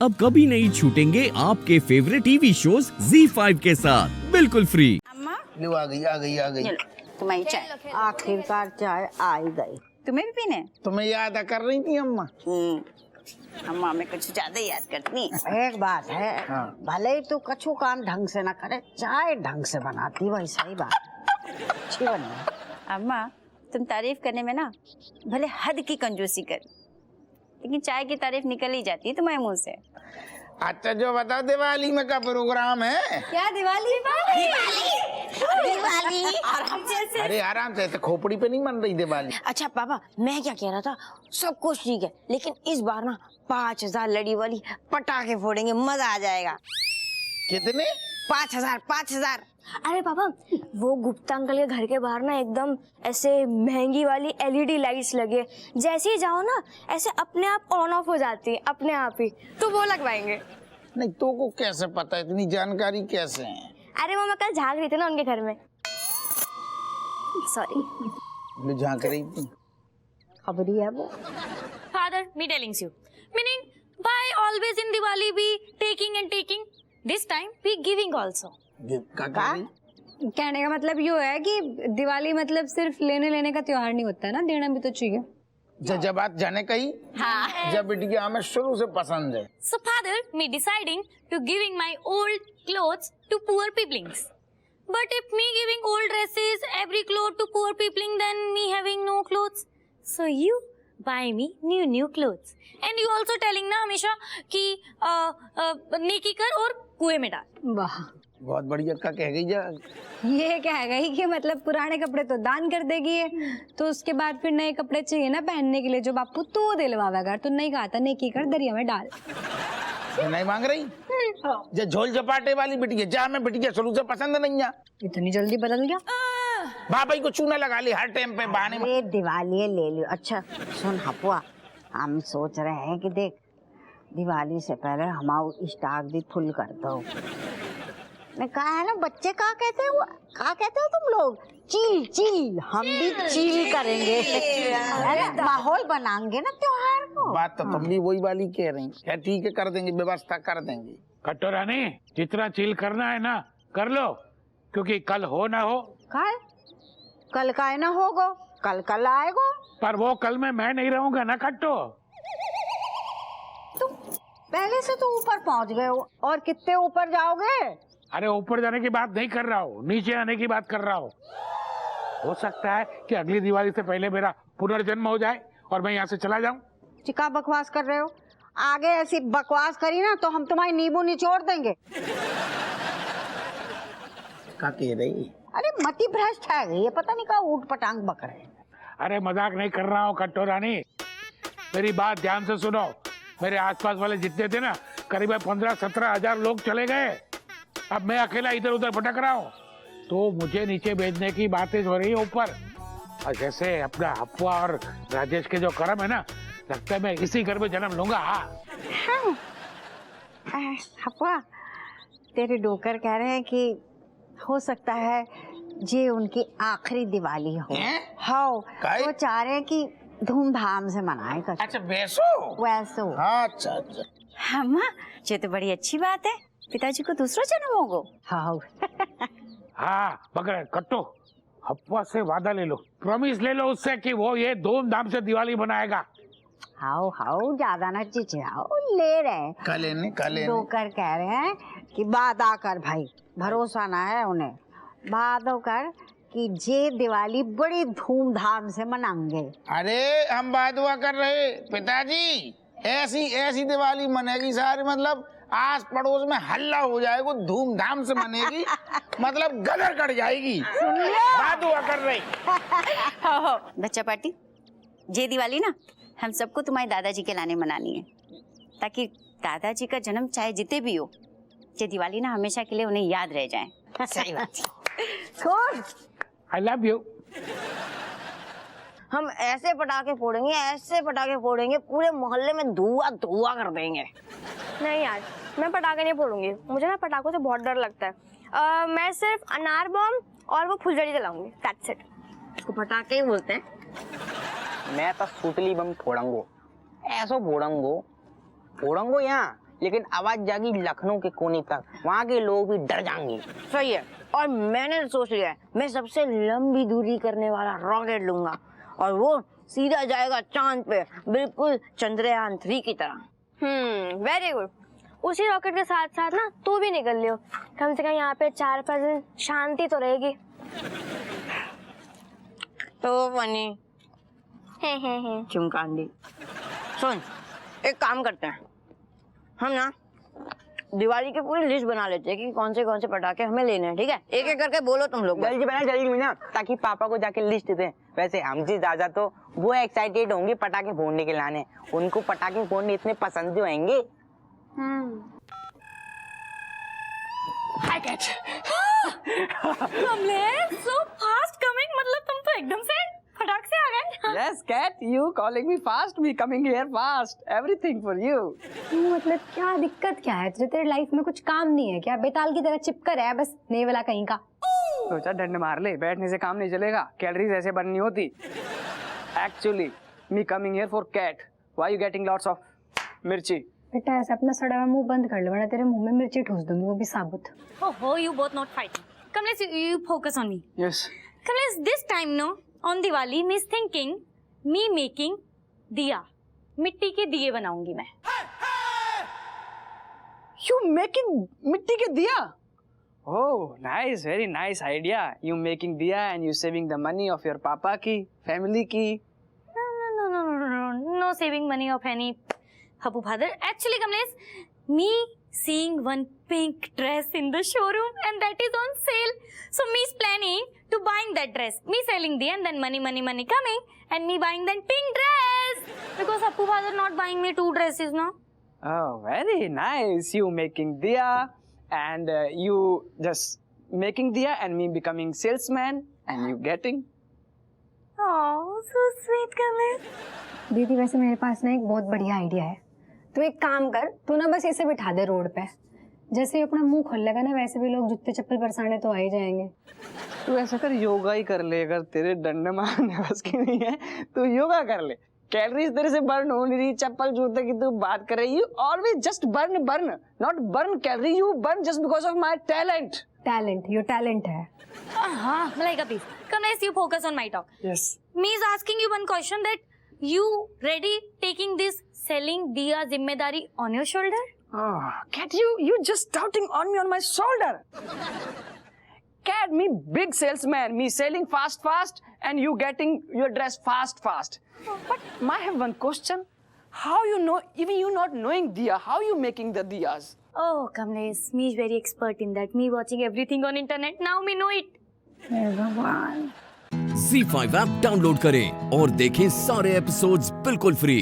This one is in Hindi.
अब कभी नहीं छूटेंगे आपके फेवरेट टीवी शोज ZEE5 के साथ बिल्कुल फ्री। अम्मा लो आ गई। तुम्हारी चाय। आखिरकार चाय आ ही गई। तुम्हें भी पीने? तुम्हें याद कर रही थी अम्मा? अम्मा मैं कुछ ज्यादा याद करती। एक बात है, हाँ। भले ही तू कछु काम ढंग से ना करे, चाय ढंग से बनाती, वही सही बात अच्छी बनी। अम्मा तुम तारीफ करने में ना भले हद की कंजूसी कर, लेकिन चाय की तारीफ निकल ही जाती है तुम्हारे मुंह से। अच्छा जो बताओ, दिवाली में का प्रोग्राम है? क्या दिवाली? दिवाली आराम से। अरे आराम से, तो खोपड़ी पे नहीं मन रही दिवाली। अच्छा पापा, मैं क्या कह रहा था, सब कुछ ठीक है, लेकिन इस बार ना 5000 लड़ी वाली पटाखे फोड़ेंगे, मजा आ जाएगा। कितने? 5000। अरे पापा, वो गुप्ता अंकल के घर के बाहर ना एकदम ऐसे महंगी वाली LED लाइट्स लगे, जैसे ही जाओ ना ऐसे अपने आप ऑन ऑफ हो जाती है अपने आप ही, तो वो लगवाएंगे। नहीं तो को कैसे पता, इतनी जानकारी कैसे है? अरे वो मैं कल झाँक रही थी ना उनके घर में, सॉरी। लो झांक रही थी। खबरी है वो। Father, me telling you. Meaning, why always in Diwali we taking and taking? This time we giving also. कहने का मतलब ये है कि दिवाली मतलब सिर्फ लेने लेने का त्योहार नहीं होता है ना, देना भी तो चाहिए। जब बात जाने कही, हाँ। जब बिटिया हमें शुरू से पसंद है। So father, me deciding to giving my old clothes to poor peoplings. But if me giving old dresses, every cloth to poor peopling, then me having no clothes. So you buy me new clothes. And you also telling ना हमेशा कि नेकी कर और कुएं में डाल। वाह, बहुत बढ़िया का कह गई जा। ये क्या है कि मतलब पुराने कपड़े तो दान कर देगी है, तो उसके बाद फिर नए कपड़े चाहिए ना पहनने के लिए, जो बापू तू दिलवावेगा। तो नहीं कहा था नेकी कर दरिया में डाल। नहीं मांग रही? जो झोल झपाटे वाली बिटिया, जा मैं बिटिया शुरू से पसंद नहीं है। इतनी जल्दी बदल गया? बाबाई को चूना लगा ली हर टाइम पे बहाने में। ये दिवाली ले लियो। अच्छा सुन हपुआ, हम सोच रहे हैं कि देख, दिवाली से पहले हमारा स्टॉक भी फुल कर दो। मैं कहा है ना, बच्चे क्या कहते हैं, वो क्या कहते हो तुम लोग? चिल। हम भी चिल करेंगे, माहौल बनाएंगे ना त्योहार को। बात तो तुम भी वही वाली कह रही है। ठीक है, कर देंगे, व्यवस्था कर देंगे। कट्टो रानी, जितना चिल करना है ना कर लो, क्योंकि कल हो ना हो। कल का ना होगो, कल आएगो। पर वो कल में मैं नहीं रहूंगा ना कट्टो। तुम पहले से तो ऊपर पहुंच गए हो, और कितने ऊपर जाओगे? अरे ऊपर जाने की बात नहीं कर रहा हूँ, नीचे आने की बात कर रहा हूँ। हो सकता है कि अगली दिवाली से पहले मेरा पुनर्जन्म हो जाए और मैं यहाँ से चला जाऊँ। चिका बकवास कर रहे हो? आगे ऐसी बकवास करी ना तो हम तुम्हारी नींबू निचोड़ देंगे। क्या कह रही? अरे मति भ्रष्ट है ये, पता नहीं कहाँ ऊट पटांग बक रहे। अरे मजाक नहीं कर रहा हूँ कट्टो रानी, मेरी बात ध्यान से सुनो। मेरे आसपास वाले जितने थे ना, करीब 15-17 हजार लोग चले गए। अब मैं अकेला इधर उधर भटक रहा हूँ, तो मुझे नीचे भेजने की बातें हो रही है ऊपर। और जैसे अपना हप्पा और राजेश के जो कर्म है ना, लगता है मैं इसी घर में जन्म लूंगा। हाँ। हप्पा, तेरे डोकर कह रहे हैं कि हो सकता है ये उनकी आखिरी दिवाली हो। हाँ, वो चाह रहे हैं कि धूमधाम से मनाए। अच्छा वैसो। हाँ, अच्छा। अम्मा ये तो बड़ी अच्छी बात है, पिताजी को दूसरा जन्म होगा। हाँ मगर कट्टो, हप्पा से वादा ले लो, प्रॉमिस ले लो उससे कि वो ये धूमधाम से दिवाली बनाएगा। हाउ ज्यादा ना चिचियाओ, ले रहे। कल डोकर कह रहे हैं कि वादा कर भाई, भरोसा ना है उन्हें। वादा कर कि ये दिवाली बड़ी धूमधाम से मनाएंगे। अरे हम बात हुआ कर रहे पिताजी, ऐसी दिवाली मनेगी सारी, मतलब आस पड़ोस में हल्ला हो जाएगा, धूमधाम से मनेगी। मतलब गदर कट जाएगी। बात हुआ कर रही। हो बच्चा पार्टी, ये दिवाली ना हम सबको तुम्हारे दादाजी के लाने मनानी है, ताकि दादाजी का जन्म चाहे जितने भी हो, ये दिवाली ना हमेशा के लिए उन्हें याद रह जाए। सही बात। I love you. हम ऐसे पटाखे फोड़ेंगे, पूरे मोहल्ले में धुआं कर देंगे। नहीं यार, मैं पटाखे नहीं फोड़ूंगी, मुझे ना पटाखों से बहुत डर लगता है। मैं सिर्फ अनार बम और वो फुलझड़ी जलाऊंगी, दैट्स इट। उसको पटाखे ही बोलते हैं। मैं तो सुतली बम फोड़ंगो, ऐसो फोड़ंगो यहाँ लेकिन आवाज जाएगी लखनऊ के कोने तक, वहाँ के लोग भी डर जाएंगे। सही है। और मैंने सोच लिया है, मैं सबसे लंबी दूरी करने वाला रॉकेट लूंगा और वो सीधा जाएगा चांद पे, बिल्कुल चंद्रयान 3 की तरह। Very good. उसी रॉकेट के साथ साथ ना तू भी निकल लियो, कम से कम यहाँ पे 4-5 दिन शांति तो रहेगी। तो फनी चुमकांडी। सुन, एक काम करते हैं, हम ना दिवाली की पूरी लिस्ट बना लेते हैं कि कौन से पटाखे हमें लेने हैं, ठीक है? एक एक करके बोलो तुम लोग। जल्दी बना जल्दी ना, ताकि पापा को जाके लिस्ट दें। वैसे हमसे ज्यादा तो वो एक्साइटेड होंगे पटाखे फोड़ने के लाने, उनको पटाखे फोड़ने इतने पसंद जो आएंगे। कमलेश, so fast coming, मतलब तुम तो एकदम से फटाक से आ गए। Yes, cat, you calling me fast, me coming here fast. Everything for you. क्यों, मतलब क्या दिक्कत क्या है तुझे? तेरे लाइफ में कुछ काम नहीं है क्या? बेताल की तरह चिपका रहा है बस, नहीं वाला कहीं का। सोचा डंड मार ले, बैठने से काम नहीं चलेगा, कैलोरीज ऐसे बर्न नहीं होती। Actually, me coming here for cat. Why you getting lots of मिर्ची? बेटा ऐसा अपना सड़ा हुआ मुंह बंद कर ले, वरना तेरे मुंह में मिर्ची ठूस दूंगी, वो भी साबुत। Oh, you both not fighting. Kamlesh, you focus on me. Yes. Kamlesh, this time no, on Diwali, me is thinking, me making दिया, मिट्टी के दिए बनाऊंगी मैं। You making मिट्टी के दिया? Oh, nice, very nice idea. You making diya and you saving the money of your papa ki, family ki. No saving money of any Hapu father. Actually, Kamlesh, me seeing one pink dress in the showroom and that is on sale. So me is planning to buying that dress. Me selling the and then money coming and me buying that pink dress. Because Hapu father not buying me 2 dresses, no? Oh, very nice. You making diya and you just making diya and me becoming salesman and you getting. Oh, so sweet, Kamlesh. दीदी वैसे मेरे पास ना एक बहुत बढ़िया आइडिया है। तू एक काम कर, तू ना बस इसे बिठा दे रोड पे, जैसे ही अपना मुंह खोल लेगा ना वैसे भी लोग जूते चप्पल बरसाने तो आ ही जाएंगे। तू ऐसा कर, योगा ही कर ले। अगर तेरे डंड मारने बस की नहीं है तो योगा कर ले। कैलोरीज तेरे से बर्न हो नहीं रही, चप्पल जूते की तू बात कर रही। You always just burn not burn calorie, you burn just because of my talent. Your talent है। हाँ, Malaika, please. Kamlesh, you focus on my talk. Yes. Me is asking you one question that you ready taking this selling diya zimmedari on your shoulder? Oh, Cat, you just doubting on me on my shoulder. Cat, me big salesman, me selling fast, and you getting your dress fast. But I have one question. How you know, even you not knowing diya, how you making the diyas? Oh, Kamlesh, me is very expert in that. Me watching everything on internet. Now me know it. Z5 app download करें और देखें सारे एपिसोड्स बिल्कुल फ्री।